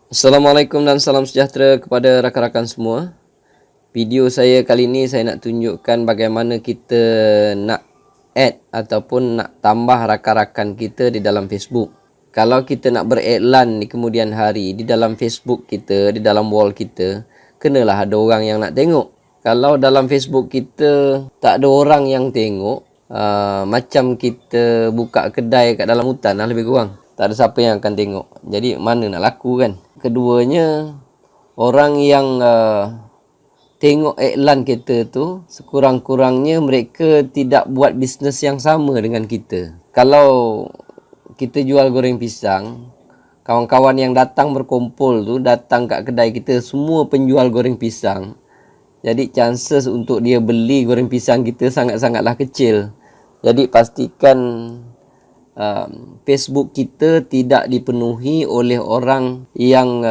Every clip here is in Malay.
Assalamualaikum dan salam sejahtera kepada rakan-rakan semua. Video saya kali ini saya nak tunjukkan bagaimana kita nak add ataupun nak tambah rakan-rakan kita di dalam Facebook. Kalau kita nak beriklan di kemudian hari di dalam Facebook kita, di dalam wall kita, kenalah ada orang yang nak tengok. Kalau dalam Facebook kita tak ada orang yang tengok, macam kita buka kedai kat dalam hutan lah lebih kurang. Tak ada siapa yang akan tengok. Jadi mana nak laku kan? Keduanya, orang yang tengok iklan kita tu sekurang-kurangnya mereka tidak buat bisnes yang sama dengan kita. Kalau kita jual goreng pisang, kawan-kawan yang datang berkumpul tu datang kat kedai kita semua penjual goreng pisang. Jadi chances untuk dia beli goreng pisang kita sangat-sangatlah kecil. Jadi pastikan Facebook kita tidak dipenuhi oleh orang yang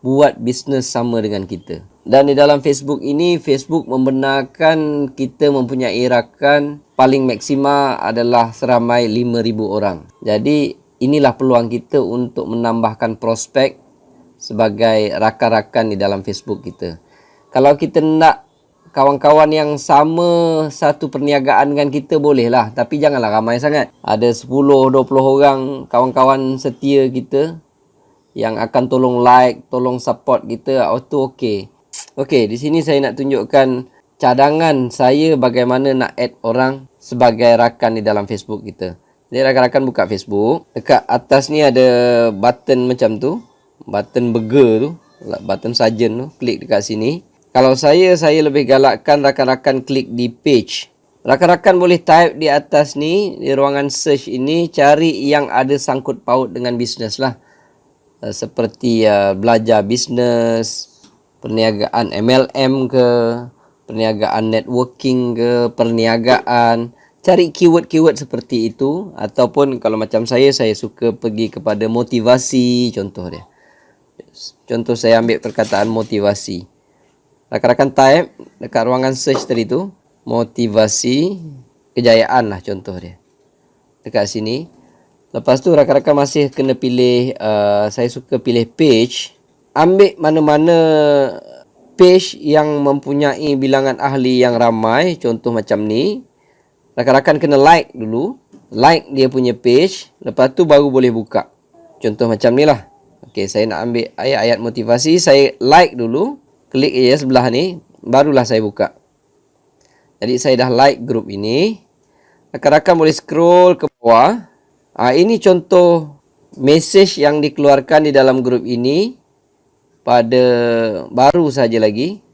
buat bisnes sama dengan kita. Dan di dalam Facebook ini, Facebook membenarkan kita mempunyai rakan paling maksima adalah seramai 5,000 orang. Jadi inilah peluang kita untuk menambahkan prospek sebagai rakan-rakan di dalam Facebook kita. Kalau kita nak kawan-kawan yang sama satu perniagaan dengan kita bolehlah, tapi janganlah ramai sangat. Ada 10-20 orang kawan-kawan setia kita yang akan tolong like, tolong support kita, auto okey. Okey, di sini saya nak tunjukkan cadangan saya bagaimana nak add orang sebagai rakan di dalam Facebook kita. Jadi rakan-rakan buka Facebook, dekat atas ni ada button macam tu, button burger tu, button sarjan tu, klik dekat sini. Kalau saya lebih galakkan rakan-rakan klik di page. Rakan-rakan boleh type di atas ni, di ruangan search ini, cari yang ada sangkut paut dengan bisnes lah. Seperti belajar bisnes, perniagaan MLM ke, perniagaan networking ke, perniagaan. Cari keyword-keyword seperti itu. Ataupun kalau macam saya suka pergi kepada motivasi, contoh dia. Contoh saya ambil perkataan motivasi. Rakan-rakan type dekat ruangan search tadi tu, motivasi kejayaan lah contoh dia. Dekat sini. Lepas tu rakan-rakan masih kena pilih, saya suka pilih page. Ambil mana-mana page yang mempunyai bilangan ahli yang ramai, contoh macam ni. Rakan-rakan kena like dulu. Like dia punya page, lepas tu baru boleh buka. Contoh macam ni lah. Okay, saya nak ambil ayat-ayat motivasi, saya like dulu. Klik je sebelah ni, barulah saya buka. Jadi saya dah like grup ini. Rakan-rakan boleh scroll ke bawah. Ini contoh message yang dikeluarkan di dalam grup ini pada baru saja lagi.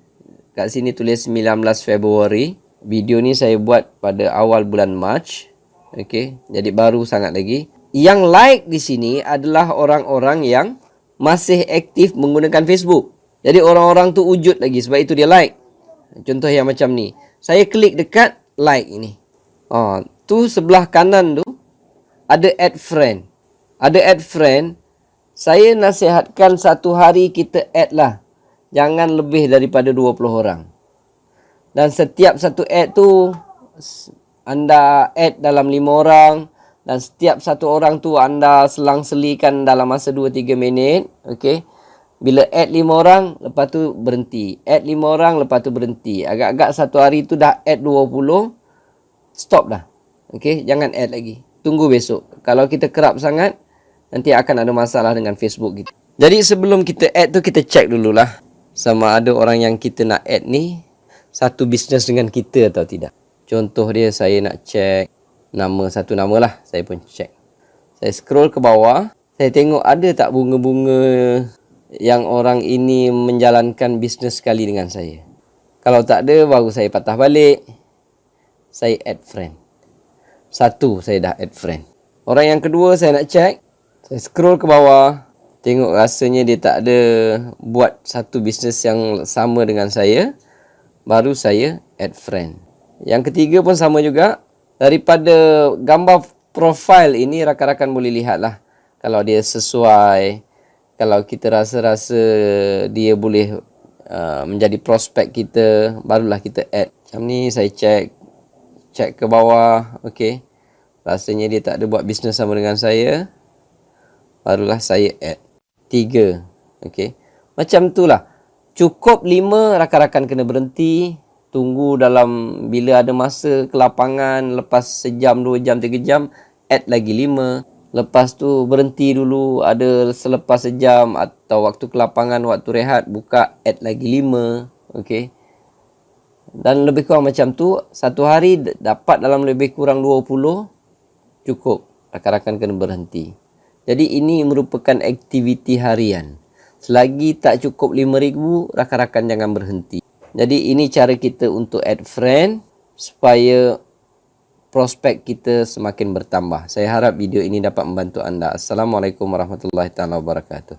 Kat sini tulis 19 Februari. Video ni saya buat pada awal bulan Mac. Okey, jadi baru sangat lagi. Yang like di sini adalah orang-orang yang masih aktif menggunakan Facebook. Jadi orang-orang tu wujud lagi, sebab itu dia like. Contoh yang macam ni. Saya klik dekat like ini. Tu sebelah kanan tu ada add friend. Ada add friend. Saya nasihatkan satu hari kita add lah. Jangan lebih daripada 20 orang. Dan setiap satu add tu anda add dalam 5 orang. Dan setiap satu orang tu anda selang-selikan dalam masa 2-3 minit. Okey. Bila add 5 orang, lepas tu berhenti. Add 5 orang, lepas tu berhenti. Agak-agak satu hari tu dah add 20, stop dah. Okey, jangan add lagi. Tunggu besok. Kalau kita kerap sangat, nanti akan ada masalah dengan Facebook kita. Jadi sebelum kita add tu, kita check dululah sama ada orang yang kita nak add ni satu bisnes dengan kita atau tidak. Contoh dia, saya nak check satu nama lah. Saya pun check. Saya scroll ke bawah. Saya tengok ada tak bunga-bunga yang orang ini menjalankan bisnes sekali dengan saya. Kalau tak ada, baru saya patah balik. Saya add friend. Satu, saya dah add friend. Orang yang kedua, saya nak check. Saya scroll ke bawah. Tengok rasanya dia tak ada buat satu bisnes yang sama dengan saya. Baru saya add friend. Yang ketiga pun sama juga. Daripada gambar profil ini, rakan-rakan boleh lihatlah. Kalau dia sesuai, kalau kita rasa-rasa dia boleh menjadi prospek kita, barulah kita add. Macam ni saya check ke bawah. Okey. Rasanya dia tak ada buat bisnes sama dengan saya. Barulah saya add. 3. Okey. Macam itulah. Cukup 5, rakan-rakan kena berhenti. Tunggu dalam bila ada masa ke lapangan, lepas sejam, 2 jam, 3 jam, add lagi 5. Lepas tu berhenti dulu, ada selepas sejam atau waktu ke lapangan, waktu rehat, buka, add lagi 5. Okey. Dan lebih kurang macam tu, satu hari dapat dalam lebih kurang 20, cukup. Rakan-rakan kena berhenti. Jadi ini merupakan aktiviti harian. Selagi tak cukup 5,000, rakan-rakan jangan berhenti. Jadi ini cara kita untuk add friend supaya prospek kita semakin bertambah. Saya harap video ini dapat membantu anda. Assalamualaikum warahmatullahi wabarakatuh.